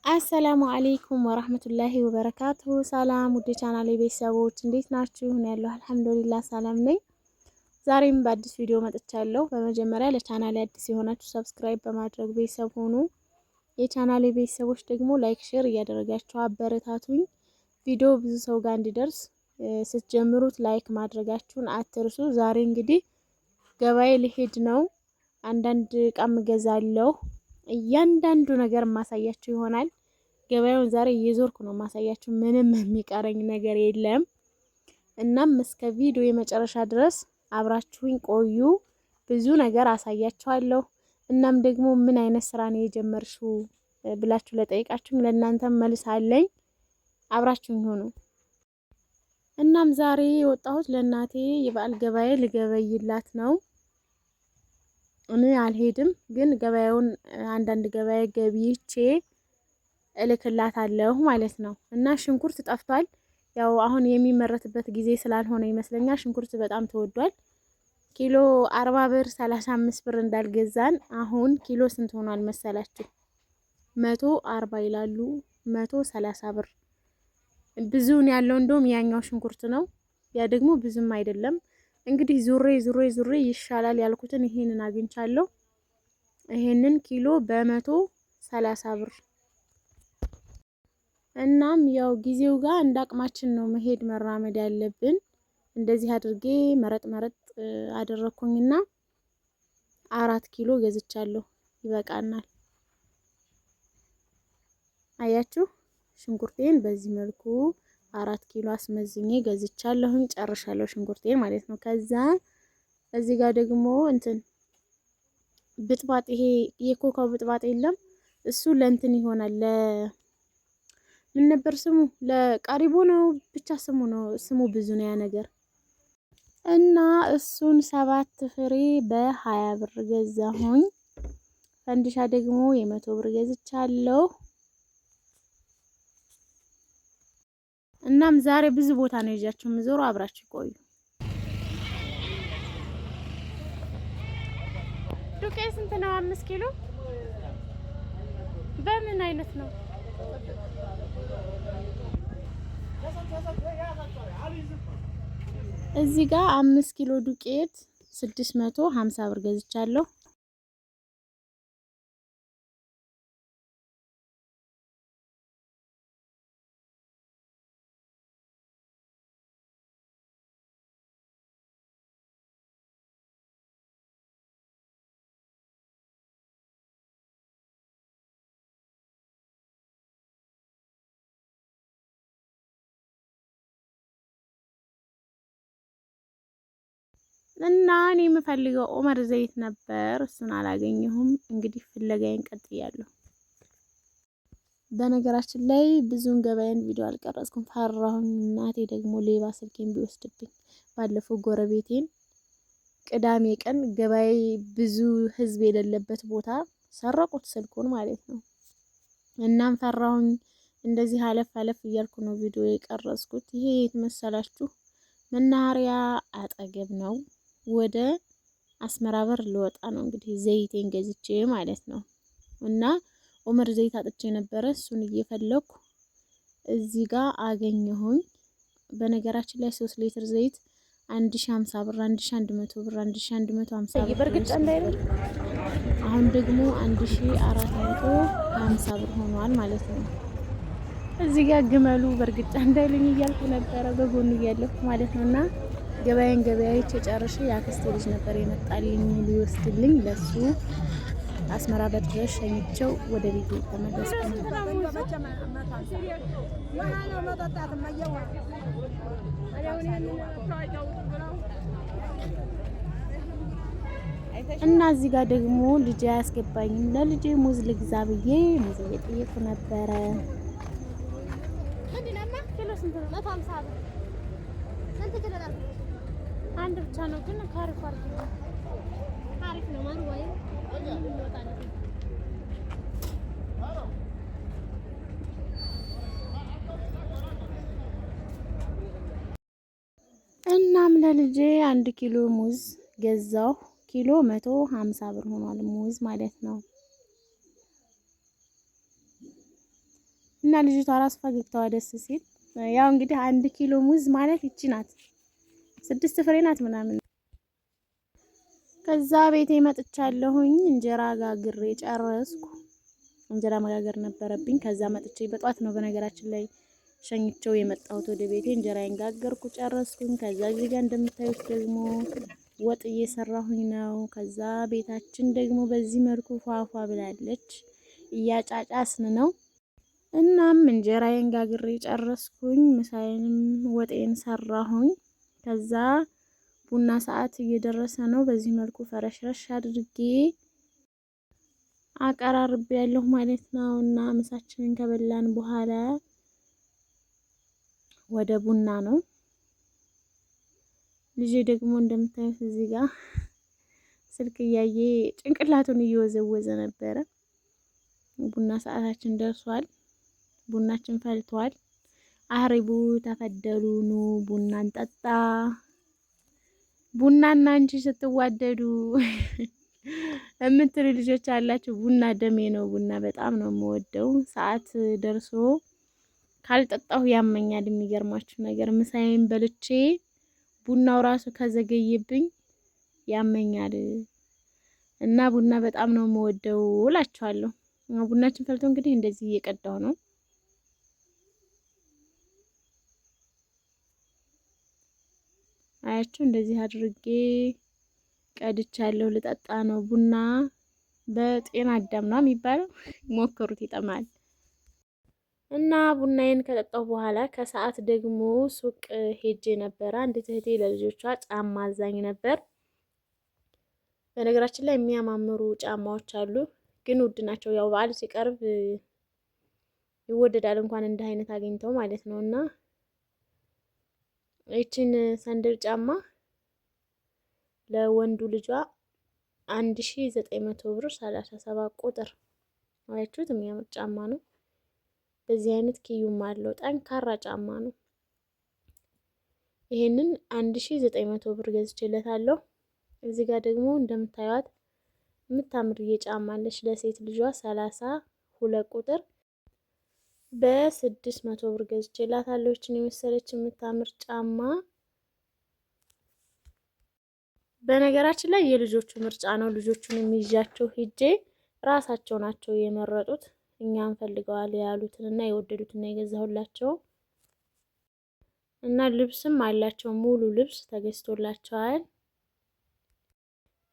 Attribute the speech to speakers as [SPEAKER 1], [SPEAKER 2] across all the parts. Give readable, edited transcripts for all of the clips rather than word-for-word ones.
[SPEAKER 1] አሰላሙ አለይኩም ወራህመቱላሂ ወበረካቱሁ። ሰላም ውድ ቻናሌ ቤተሰቦች እንዴት ናችሁ? እኔ ያለሁ አልሐምዱሊላህ ሰላም ነኝ። ዛሬም በአዲስ ቪዲዮ መጥቻለሁ። በመጀመሪያ ለቻናሌ አዲስ የሆናችሁ ሰብስክራይብ በማድረግ ቤተሰብ ሁኑ። የቻናሌ ቤተሰቦች ደግሞ ላይክ፣ ሼር እያደረጋችሁ አበረታቱኝ። ቪዲዮ ብዙ ሰው ጋር እንዲደርስ ስትጀምሩት ላይክ ማድረጋችሁን አትርሱ። ዛሬ እንግዲህ ገበያ ልሄድ ነው። አንዳንድ እቃም እገዛለሁ። እያንዳንዱ ነገር ማሳያችሁ ይሆናል። ገበያውን ዛሬ እየዞርኩ ነው ማሳያችሁ። ምንም የሚቀረኝ ነገር የለም። እናም እስከ ቪዲዮ የመጨረሻ ድረስ አብራችሁኝ ቆዩ። ብዙ ነገር አሳያችኋለሁ። እናም ደግሞ ምን አይነት ስራ ነው የጀመርሽው ብላችሁ ለጠይቃችሁኝ ለእናንተም መልስ አለኝ። አብራችሁኝ ሆኑ። እናም ዛሬ የወጣሁት ለእናቴ የበዓል ገበያ ልገበይላት ነው። እኔ አልሄድም፣ ግን ገበያውን አንዳንድ ገበያ ገብይቼ እልክላታለሁ ማለት ነው። እና ሽንኩርት ጠፍቷል። ያው አሁን የሚመረትበት ጊዜ ስላልሆነ ይመስለኛል ሽንኩርት በጣም ተወዷል። ኪሎ 40 ብር 35 ብር እንዳልገዛን አሁን ኪሎ ስንት ሆኗል መሰላችሁ? 140 ይላሉ። 130 ብር ብዙውን ያለው እንደውም ያኛው ሽንኩርት ነው። ያ ደግሞ ብዙም አይደለም። እንግዲህ ዙሬ ይሻላል ያልኩትን ይሄንን አግኝቻለሁ። ይሄንን ኪሎ በ130 ብር። እናም ያው ጊዜው ጋር እንዳቅማችን ነው መሄድ መራመድ ያለብን። እንደዚህ አድርጌ መረጥ አደረኩኝና 4 ኪሎ ገዝቻለሁ። ይበቃናል። አያችሁ ሽንኩርቴን በዚህ መልኩ 4 ኪሎ አስመዝኜ ገዝቻለሁኝ። ጨርሻለሁ ሽንኩርቴን ማለት ነው። ከዛ እዚህ ጋር ደግሞ እንትን ብጥባጥ፣ ይሄ የኮካው ብጥባጥ የለም እሱ ለእንትን ይሆናል። ምን ነበር ስሙ? ለቃሪቦ ነው ብቻ ስሙ ብዙ ነው ያ ነገር። እና እሱን 7 ፍሬ በ20 ብር ገዛሁኝ። ፈንዲሻ ደግሞ የ100 ብር ገዝቻለሁ። እናም ዛሬ ብዙ ቦታ ነው ይዣችሁ የምዞሩ። አብራችሁ ቆዩ። ዱቄት ስንት ነው? 5 ኪሎ በምን አይነት ነው? እዚህ ጋር 5 ኪሎ ዱቄት 650 ብር ገዝቻለሁ። እና እኔ የምፈልገው ኦመር ዘይት ነበር፣ እሱን አላገኘሁም። እንግዲህ ፍለጋዬን ቀጥያለሁ። በነገራችን ላይ ብዙን ገበያን ቪዲዮ አልቀረጽኩም፣ ፈራሁኝ። እናቴ ደግሞ ሌባ ስልኬን ቢወስድብኝ። ባለፈው ጎረቤቴን ቅዳሜ ቀን ገበያ ብዙ ህዝብ የሌለበት ቦታ ሰረቁት ስልኩን ማለት ነው። እናም ፈራሁኝ። እንደዚህ አለፍ እያልኩ ነው ቪዲዮ የቀረጽኩት። ይሄ የት መሰላችሁ? መናኸሪያ አጠገብ ነው። ወደ አስመራ በር ልወጣ ነው እንግዲህ ዘይቴን ገዝቼ ማለት ነው። እና ኦመር ዘይት አጥቼ ነበረ፣ እሱን እየፈለኩ እዚህ ጋር አገኘሁኝ። በነገራችን ላይ 3 ሊትር ዘይት 1050 ብር፣ 1100 ብር፣ 1150 ብር በርግጥ እንዳይደል። አሁን ደግሞ 1450 ብር ሆኗል ማለት ነው። እዚህ ጋር ግመሉ በርግጥ እንዳይልኝ እያልኩ ነበረ በጎኑ እያለኩ ማለት ነውና ገበያይቼ ጨርሼ ያክስቴ ልጅ ነበር የመጣልኝ ሊወስድልኝ። ለሱ አስመራ በድረስ ሸኝቼው ወደ ቤት ተመለስኩ። እና እዚህ ጋር ደግሞ ልጅ አያስገባኝም። ለልጄ ሙዝ ልግዛ ብዬ ሙዝ እየጠየኩ ነበረ። ኪሎ ስንት ነው? 150 ብር። ስንት ኪሎ ነው? አንድ ብቻ ነው ግን ካሪፍ አሪፍ ነው ማለት ወይ እናም ለልጄ 1 ኪሎ ሙዝ ገዛሁ። ኪሎ 150 ብር ሆኗል ሙዝ ማለት ነው። እና ልጅቷ ራስ ፈገግታዋ ደስ ሲል ያው እንግዲህ 1 ኪሎ ሙዝ ማለት ይቺ ናት፣ 6 ፍሬ ናት ምናምን። ከዛ ቤቴ መጥቻለሁኝ። እንጀራ ጋግሬ ጨረስኩ። እንጀራ መጋገር ነበረብኝ። ከዛ መጥቼ በጧት ነው በነገራችን ላይ ሸኝቸው የመጣሁት ወደ ቤቴ። እንጀራዬን ጋገርኩ ጨረስኩኝ። ከዛ እዚህ ጋር እንደምታዩት ደግሞ ወጥ እየሰራሁኝ ነው። ከዛ ቤታችን ደግሞ በዚህ መልኩ ፏፏ ብላለች፣ እያጫጫስን ነው። እናም እንጀራዬን ጋግሬ ጨረስኩኝ። ምሳዬንም ወጤን ሰራሁኝ። ከዛ ቡና ሰዓት እየደረሰ ነው። በዚህ መልኩ ፈረሽረሽ አድርጌ አቀራርቤ ያለሁ ማለት ነው። እና ምሳችንን ከበላን በኋላ ወደ ቡና ነው። ልጄ ደግሞ እንደምታዩት እዚህ ጋር ስልክ እያየ ጭንቅላቱን እየወዘወዘ ነበረ። ቡና ሰዓታችን ደርሷል። ቡናችን ፈልቷል። አህሪቡ ተፈደሉ ኑ ቡና እንጠጣ። ቡናና አንቺ ስትዋደዱ የምትሉ ልጆች አላችሁ። ቡና ደሜ ነው። ቡና በጣም ነው የምወደው። ሰዓት ደርሶ ካልጠጣሁ ያመኛል። የሚገርማችሁ ነገር ምሳዬን በልቼ ቡናው ራሱ ከዘገየብኝ ያመኛል እና ቡና በጣም ነው የምወደው እላችኋለሁ። ቡናችን ፈልቶ እንግዲህ እንደዚህ እየቀዳው ነው። አያችሁ እንደዚህ አድርጌ ቀድቻለሁ። ልጠጣ ነው። ቡና በጤና አዳም ነው የሚባለው። ሞክሩት፣ ይጠማል። እና ቡናዬን ከጠጣሁ በኋላ ከሰዓት ደግሞ ሱቅ ሄጄ ነበር። አንድ እህቴ ለልጆቿ ጫማ አዛኝ ነበር። በነገራችን ላይ የሚያማምሩ ጫማዎች አሉ፣ ግን ውድ ናቸው። ያው በዓል ሲቀርብ ይወደዳል፣ እንኳን እንደ አይነት አግኝተው ማለት ነው። እና ይችን ሰንደል ጫማ ለወንዱ ልጇ 1900 ብር 37 ቁጥር አያችሁት? የሚያምር ጫማ ነው። በዚህ አይነት ኪዩም አለው። ጠንካራ ጫማ ነው። ይሄንን 1900 ብር ገዝቼለታለሁ። እዚህ ጋር ደግሞ እንደምታዩት የምታምር ጫማ አለች ለሴት ልጇ 32 ቁጥር በ600 ብር ገዝቼላታለሁ። እችን የመሰለች የምታምር ጫማ በነገራችን ላይ የልጆቹ ምርጫ ነው። ልጆቹን የሚይዣቸው ሂጄ ራሳቸው ናቸው የመረጡት። እኛም ፈልገዋል ያሉትን እና የወደዱትን እና የገዛሁላቸው እና ልብስም አላቸው። ሙሉ ልብስ ተገዝቶላቸዋል።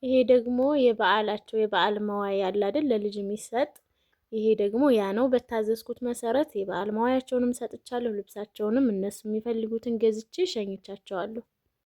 [SPEAKER 1] ይሄ ደግሞ የበዓላቸው የበዓል መዋያ ያለ አይደል ለልጅ የሚሰጥ ይሄ ደግሞ ያ ነው። በታዘዝኩት መሰረት የበዓል መዋያቸውንም ሰጥቻለሁ። ልብሳቸውንም እነሱ የሚፈልጉትን ገዝቼ ሸኝቻቸዋለሁ።